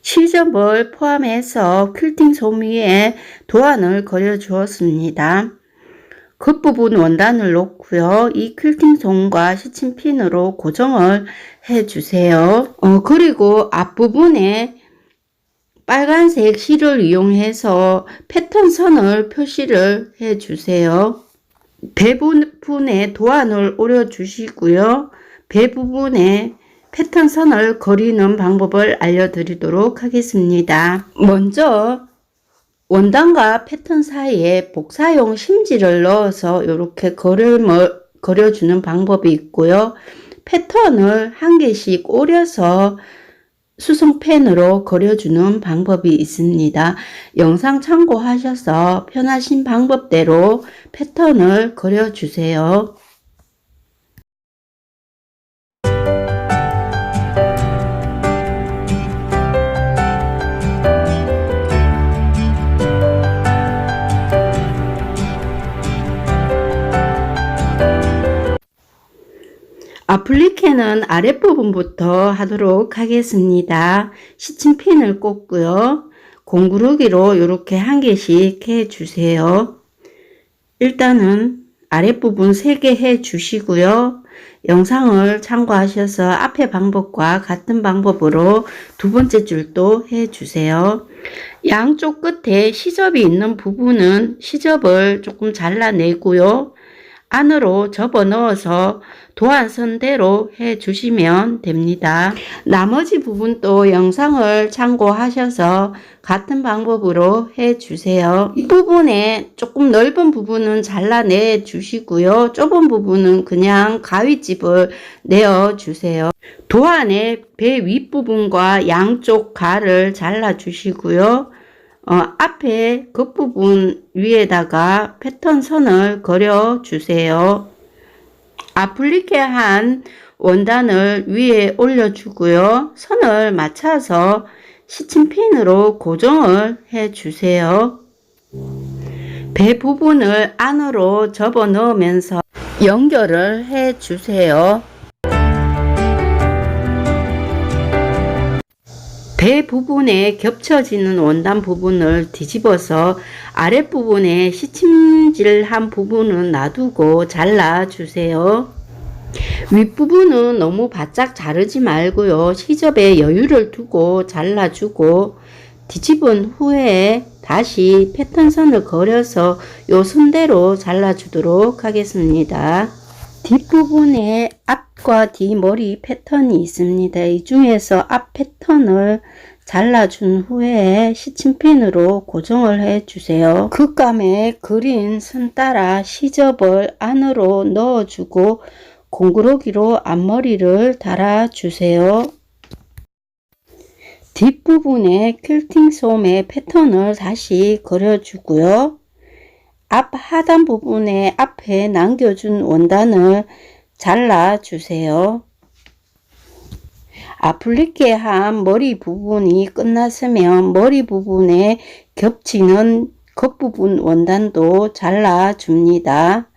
시접을 포함해서 퀼팅 솜 위에 도안을 그려 주었습니다. 겉부분 원단을 놓고요. 이 퀼팅 솜과 시침핀으로 고정을 해 주세요. 그리고 앞부분에 빨간색 실을 이용해서 패턴 선을 표시를 해 주세요. 배 부분에 도안을 오려 주시고요. 배 부분에 패턴 선을 그리는 방법을 알려드리도록 하겠습니다. 먼저 원단과 패턴 사이에 복사용 심지를 넣어서 이렇게 그림을 그려주는 방법이 있고요. 패턴을 한 개씩 오려서 수성펜으로 그려주는 방법이 있습니다. 영상 참고하셔서 편하신 방법대로 패턴을 그려주세요. 아플리케는 아랫부분부터 하도록 하겠습니다. 시침핀을 꽂고요. 공구르기로 이렇게 한 개씩 해 주세요. 일단은 아랫부분 3개 해 주시고요. 영상을 참고하셔서 앞에 방법과 같은 방법으로 두 번째 줄도 해 주세요. 양쪽 끝에 시접이 있는 부분은 시접을 조금 잘라내고요. 안으로 접어 넣어서 도안선대로 해 주시면 됩니다. 나머지 부분도 영상을 참고하셔서 같은 방법으로 해 주세요. 이 부분에 조금 넓은 부분은 잘라내 주시고요. 좁은 부분은 그냥 가위집을 내어 주세요. 도안의 배 윗부분과 양쪽 가를 잘라 주시고요. 앞에 겉부분 위에다가 패턴 선을 그려 주세요. 아플리케한 원단을 위에 올려주고요. 선을 맞춰서 시침핀으로 고정을 해 주세요. 배 부분을 안으로 접어 넣으면서 연결을 해 주세요. 배 부분에 겹쳐지는 원단 부분을 뒤집어서 아랫부분에 시침질한 부분은 놔두고 잘라주세요. 윗부분은 너무 바짝 자르지 말고요. 시접에 여유를 두고 잘라주고 뒤집은 후에 다시 패턴선을 그려서 요 선대로 잘라주도록 하겠습니다. 뒷부분에 앞과 뒤 머리 패턴이 있습니다. 이 중에서 앞 패턴을 잘라준 후에 시침핀으로 고정을 해 주세요. 극감에 그린 선 따라 시접을 안으로 넣어주고 공구르기로 앞머리를 달아 주세요. 뒷부분에 퀼팅 솜의 패턴을 다시 그려주고요. 앞 하단 부분에 앞에 남겨준 원단을 잘라 주세요. 아플리케한 머리 부분이 끝났으면 머리 부분에 겹치는 겉부분 원단도 잘라 줍니다.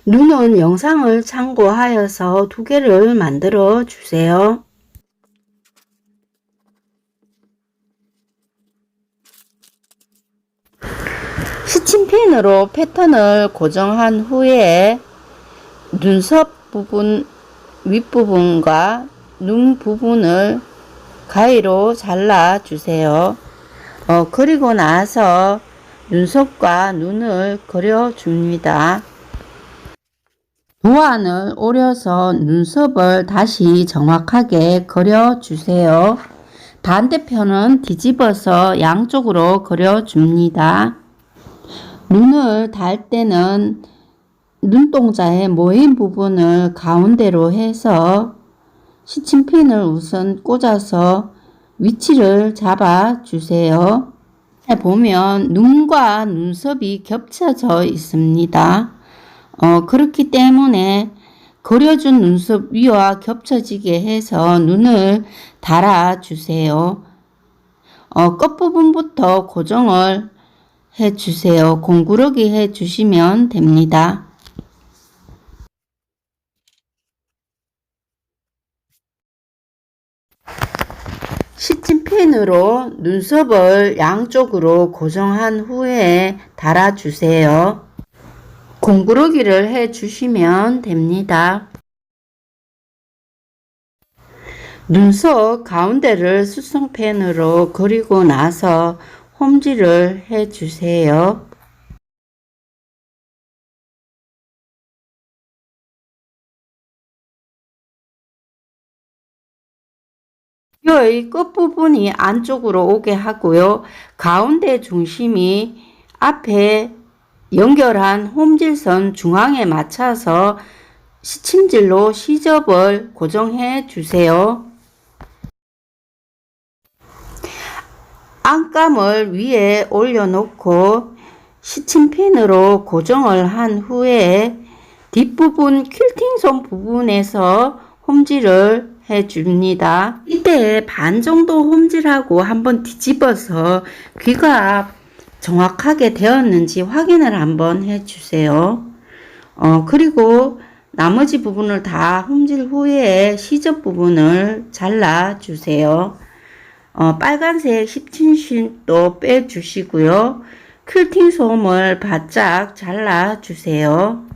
눈은 영상을 참고하여서 2개를 만들어 주세요. 시침핀으로 패턴을 고정한 후에 눈썹 부분 윗부분과 눈 부분을 가위로 잘라 주세요. 그리고 나서 눈썹과 눈을 그려 줍니다. 도안을 오려서 눈썹을 다시 정확하게 그려 주세요. 반대편은 뒤집어서 양쪽으로 그려 줍니다. 눈을 달 때는 눈동자의 모인 부분을 가운데로 해서 시침핀을 우선 꽂아서 위치를 잡아 주세요. 보면 눈과 눈썹이 겹쳐져 있습니다. 그렇기 때문에 그려준 눈썹 위와 겹쳐지게 해서 눈을 달아 주세요. 끝부분부터 고정을 해주세요. 공구르기 해주시면 됩니다. 시침핀으로 눈썹을 양쪽으로 고정한 후에 달아주세요. 공구르기를 해주시면 됩니다. 눈썹 가운데를 수성펜으로 그리고 나서 홈질을 해주세요. 뼈의 끝부분이 안쪽으로 오게 하고요. 가운데 중심이 앞에 연결한 홈질선 중앙에 맞춰서 시침질로 시접을 고정해 주세요. 안감을 위에 올려놓고 시침핀으로 고정을 한 후에 뒷부분 퀼팅선 부분에서 홈질을 해줍니다. 이때 반 정도 홈질하고 한번 뒤집어서 귀가 정확하게 되었는지 확인을 한번 해주세요. 그리고 나머지 부분을 다 홈질 후에 시접 부분을 잘라주세요. 빨간색 10cm도 빼주시고요. 퀼팅 솜을 바짝 잘라주세요.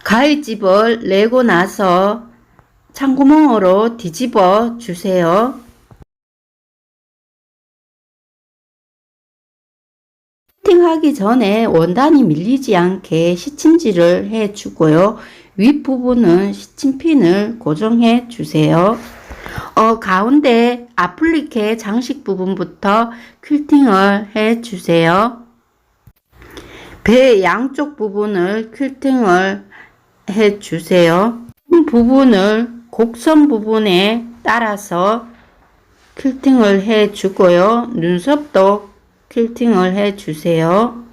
가위집을 내고 나서 창구멍으로 뒤집어 주세요. 커팅하기 전에 원단이 밀리지 않게 시침질을 해주고요. 윗부분은 시침핀을 고정해 주세요. 가운데 아플리케 장식 부분부터 퀼팅을 해 주세요. 배 양쪽 부분을 퀼팅을 해 주세요. 부분을 곡선 부분에 따라서 퀼팅을 해 주고요. 눈썹도 퀼팅을 해 주세요.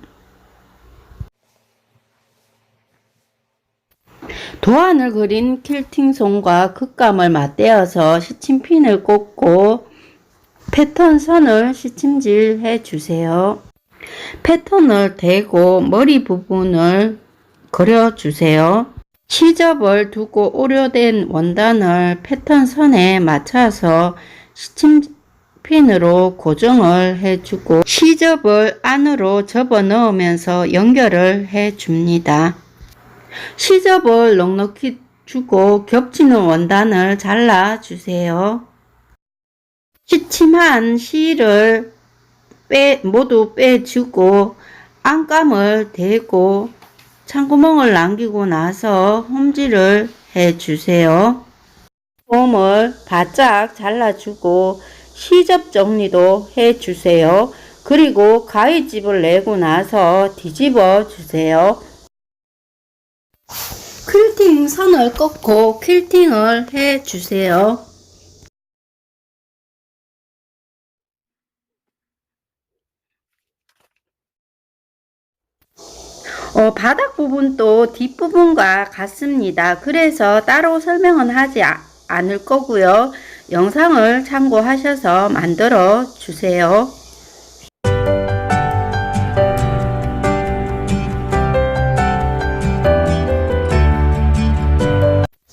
도안을 그린 퀼팅 손과 극감을 맞대어서 시침핀을 꽂고 패턴 선을 시침질 해 주세요. 패턴을 대고 머리 부분을 그려 주세요. 시접을 두고 오려된 원단을 패턴 선에 맞춰서 시침핀으로 고정을 해주고 시접을 안으로 접어 넣으면서 연결을 해 줍니다. 시접을 넉넉히 주고 겹치는 원단을 잘라 주세요. 시침한 실을 모두 빼주고 안감을 대고 창구멍을 남기고 나서 홈질을 해주세요. 홈을 바짝 잘라주고 시접 정리도 해주세요. 그리고 가위집을 내고 나서 뒤집어 주세요. 퀼팅 선을 꺾고 퀼팅을 해주세요. 바닥 부분도 뒷부분과 같습니다. 그래서 따로 설명은 하지 않을 거고요. 영상을 참고하셔서 만들어 주세요.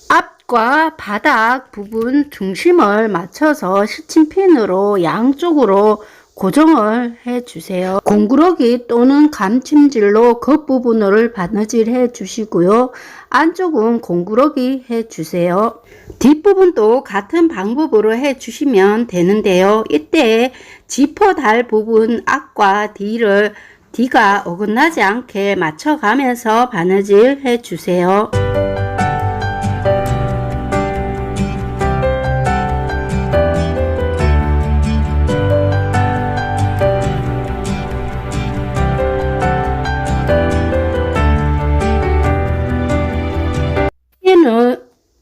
앞과 바닥 부분 중심을 맞춰서 시침핀으로 양쪽으로 고정을 해주세요. 공구르기 또는 감침질로 겉부분을 바느질 해주시고요. 안쪽은 공구르기 해주세요. 뒷부분도 같은 방법으로 해주시면 되는데요. 이때 지퍼 달 부분 앞과 뒤가 어긋나지 않게 맞춰가면서 바느질 해주세요.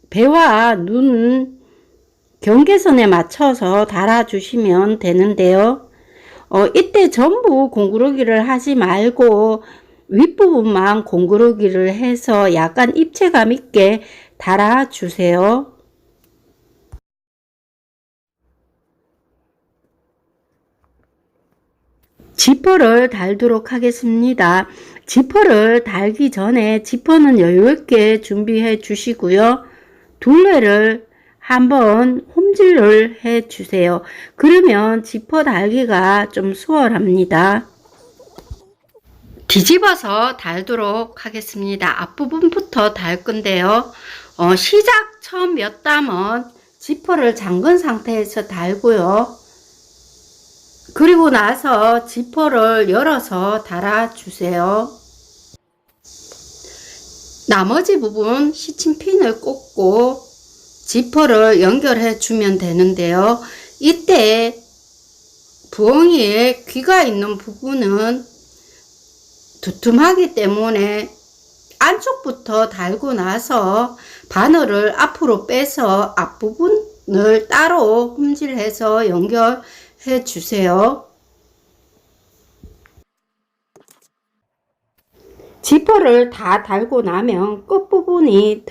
배와 눈 경계선에 맞춰서 달아주시면 되는데요. 이때 전부 공구르기를 하지 말고 윗부분만 공구르기를 해서 약간 입체감 있게 달아주세요. 지퍼를 달도록 하겠습니다. 지퍼를 달기 전에 지퍼는 여유있게 준비해 주시고요. 둘레를 한번 홈질을 해 주세요. 그러면 지퍼 달기가 좀 수월합니다. 뒤집어서 달도록 하겠습니다. 앞부분부터 달 건데요. 시작 처음 몇 담은 지퍼를 잠근 상태에서 달고요. 그리고 나서 지퍼를 열어서 달아주세요. 나머지 부분 시침핀을 꽂고 지퍼를 연결해 주면 되는데요. 이때 부엉이에 귀가 있는 부분은 두툼하기 때문에 안쪽부터 달고 나서 바늘을 앞으로 빼서 앞부분을 따로 흠질해서 연결해 주세요. 지퍼를 다 달고 나면 끝부분이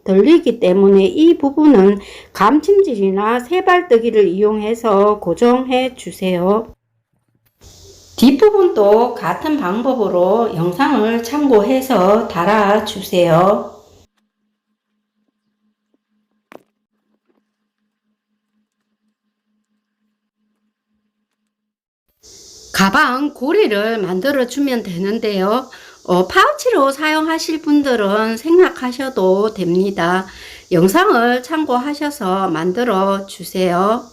들리기 때문에 이 부분은 감침질이나 세발뜨기를 이용해서 고정해 주세요. 뒷부분도 같은 방법으로 영상을 참고해서 달아 주세요. 가방 고리를 만들어 주면 되는데요. 파우치로 사용하실 분들은 생략하셔도 됩니다. 영상을 참고하셔서 만들어 주세요.